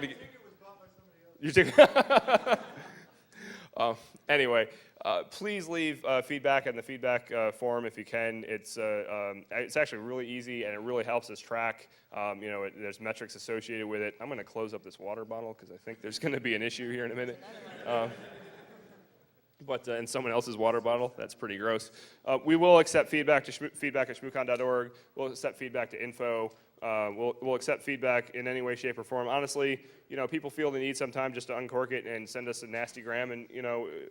Gonna get, you think? Anyway, please leave feedback in the feedback form if you can. It's actually really easy and it really helps us track. There's metrics associated with it. I'm going to close up this water bottle because I think there's going to be an issue here in a minute. But in someone else's water bottle, that's pretty gross. We will accept feedback to feedback at shmoocon.org. We'll accept feedback to info. We'll accept feedback in any way, shape, or form. Honestly, people feel the need sometimes just to uncork it and send us a nasty gram, and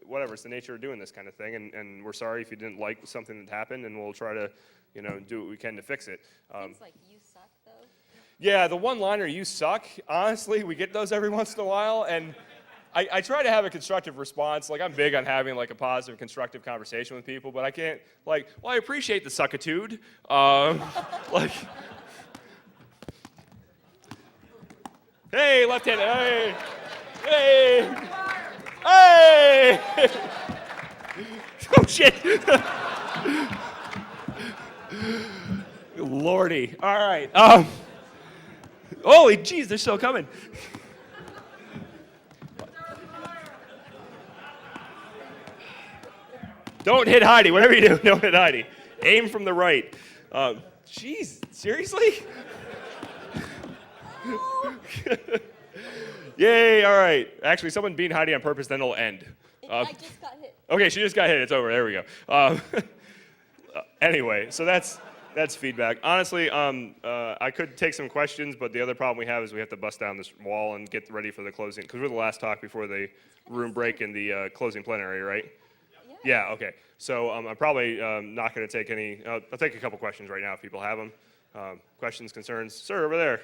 whatever. It's the nature of doing this kind of thing, and we're sorry if you didn't like something that happened, and we'll try to, do what we can to fix it. Things like "you suck," though. Yeah, the one-liner "you suck." Honestly, we get those every once in a while, and I try to have a constructive response. Like, I'm big on having like a positive, constructive conversation with people, but I can't I appreciate the suckitude. Hey, left-handed, hey, hey. Oh, shit. Lordy. All right. Holy jeez, they're still coming. Don't hit Heidi. Whatever you do, don't hit Heidi. Aim from the right. Jeez, seriously? Yay, all right. Actually, someone beat Heidi on purpose, then it'll end. I just got hit. Okay, she just got hit. It's over. There we go. Anyway, so that's feedback. Honestly, I could take some questions, but the other problem we have is we have to bust down this wall and get ready for the closing, because we're the last talk before the room break in the closing plenary, right? Yeah, okay. So I'm probably not going to take any. I'll take a couple questions right now if people have them. Questions, concerns? Sir, over there.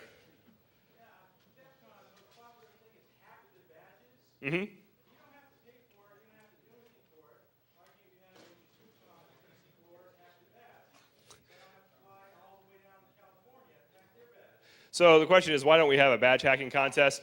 Mm-hmm. So the question is, why don't we have a badge hacking contest?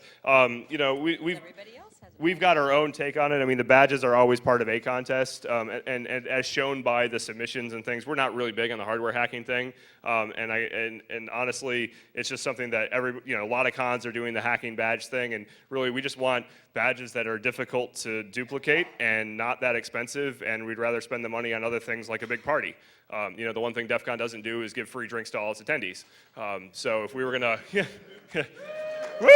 We've got our own take on it. I mean, the badges are always part of a contest, and as shown by the submissions and things, we're not really big on the hardware hacking thing. And honestly, it's just something that a lot of cons are doing the hacking badge thing, and really we just want badges that are difficult to duplicate and not that expensive, and we'd rather spend the money on other things like a big party. The one thing DEF CON doesn't do is give free drinks to all its attendees. So if we were gonna, woo!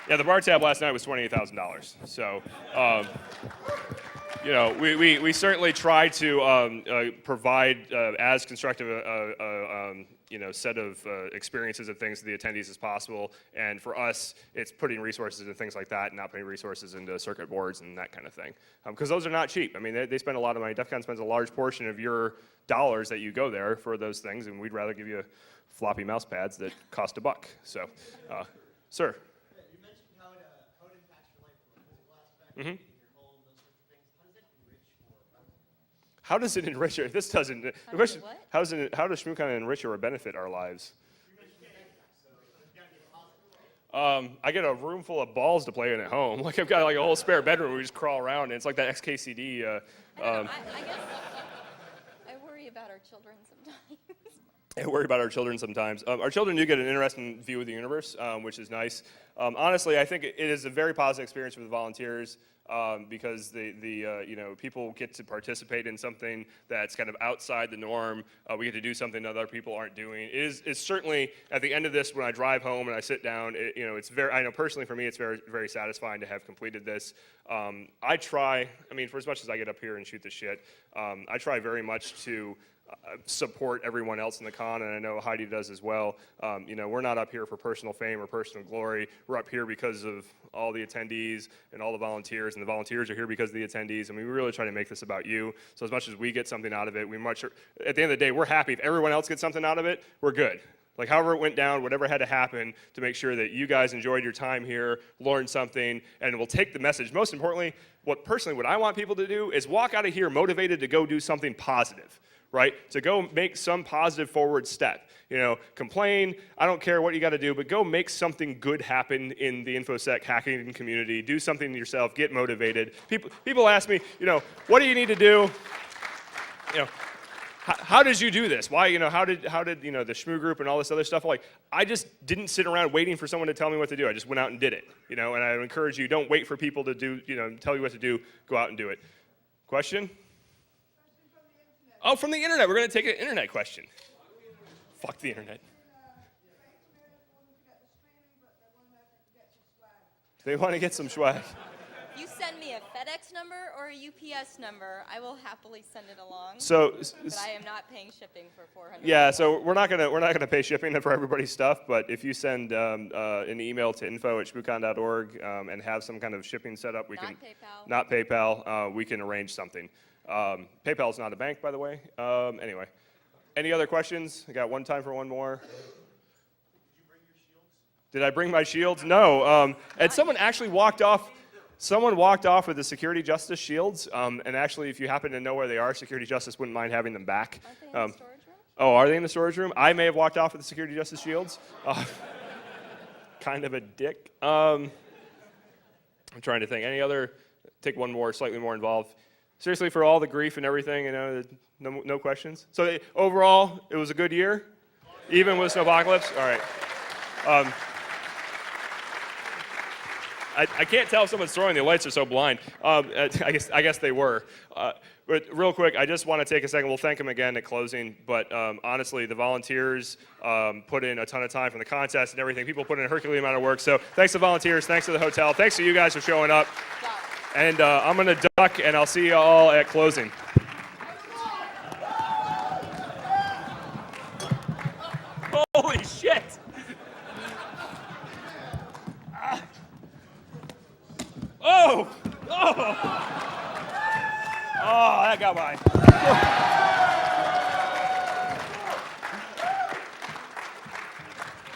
Yeah, the bar tab last night was $28,000. So, we certainly try to provide as constructive a set of experiences and things to the attendees as possible. And for us, it's putting resources into things like that, and not putting resources into circuit boards and that kind of thing. Because those are not cheap. I mean, they spend a lot of money. DEF CON spends a large portion of your dollars that you go there for those things, and we'd rather give you floppy mouse pads that cost $1. So, sir. Mm-hmm. How does it enrich your? This doesn't. The question: how does ShmooCon enrich or benefit our lives? I get a room full of balls to play in at home. Like, I've got like a whole spare bedroom where we just crawl around, and it's like that XKCD. I guess I worry about our children sometimes. I worry about our children sometimes. Our children do get an interesting view of the universe, which is nice. Honestly, I think it is a very positive experience for the volunteers because people get to participate in something that's kind of outside the norm. We get to do something that other people aren't doing. It's certainly at the end of this, when I drive home and I sit down, it's very. I know personally for me, it's very, very satisfying to have completed this. I try. I mean, for as much as I get up here and shoot the shit, I try very much to support everyone else in the con, and I know Heidi does as well. We're not up here for personal fame or personal glory. We're up here because of all the attendees and all the volunteers, and the volunteers are here because of the attendees. I mean, we really try to make this about you. So as much as we get something out of it, at the end of the day, we're happy. If everyone else gets something out of it, we're good. Like, however it went down, whatever had to happen to make sure that you guys enjoyed your time here, learned something, and we'll take the message. Most importantly, what I want people to do is walk out of here motivated to go do something positive. Right? To go make some positive forward step. Complain, I don't care what you got to do, but go make something good happen in the InfoSec hacking community. Do something yourself, get motivated. People ask me, what do you need to do? how did you do this? Why, how did the Shmoo Group and all this other stuff? Like, I just didn't sit around waiting for someone to tell me what to do. I just went out and did it, and I encourage you, don't wait for people to do, tell you what to do. Go out and do it. Question? Oh, from the internet. We're going to take an internet question. Fuck the internet. They want to get some swag. You send me a FedEx number or a UPS number, I will happily send it along. But I am not paying shipping for $400. Yeah, so we're not gonna pay shipping for everybody's stuff, but if you send an email to info@shmoocon.org and have some kind of shipping set up, not PayPal, we can arrange something. PayPal's not a bank, by the way. Anyway, any other questions? I got time for one more. Did I bring my shields? No. And someone actually walked off. Someone walked off with the Security Justice shields, and actually, if you happen to know where they are, Security Justice wouldn't mind having them back. Aren't they in the storage room? Oh, are they in the storage room? I may have walked off with the Security Justice shields. Kind of a dick. I'm trying to think. Take one more, slightly more involved. Seriously, for all the grief and everything, no questions? So overall, it was a good year? Even with Snowpocalypse? All right. I can't tell if someone's throwing. The lights are so blind. I guess they were. But real quick, I just want to take a second. We'll thank them again at closing. But honestly, the volunteers put in a ton of time from the contest and everything. People put in a Herculean amount of work. So thanks to the volunteers. Thanks to the hotel. Thanks to you guys for showing up. And I'm going to duck, and I'll see you all at closing. Holy shit! Oh! Oh, that got mine.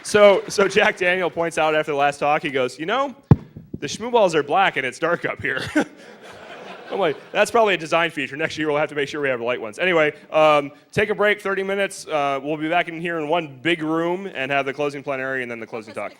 So Jack Daniel points out after the last talk, he goes, the Shmoo balls are black and it's dark up here. I'm like, that's probably a design feature. Next year we'll have to make sure we have light ones. Anyway, take a break, 30 minutes. We'll be back in here in one big room and have the closing plenary and then the closing talk.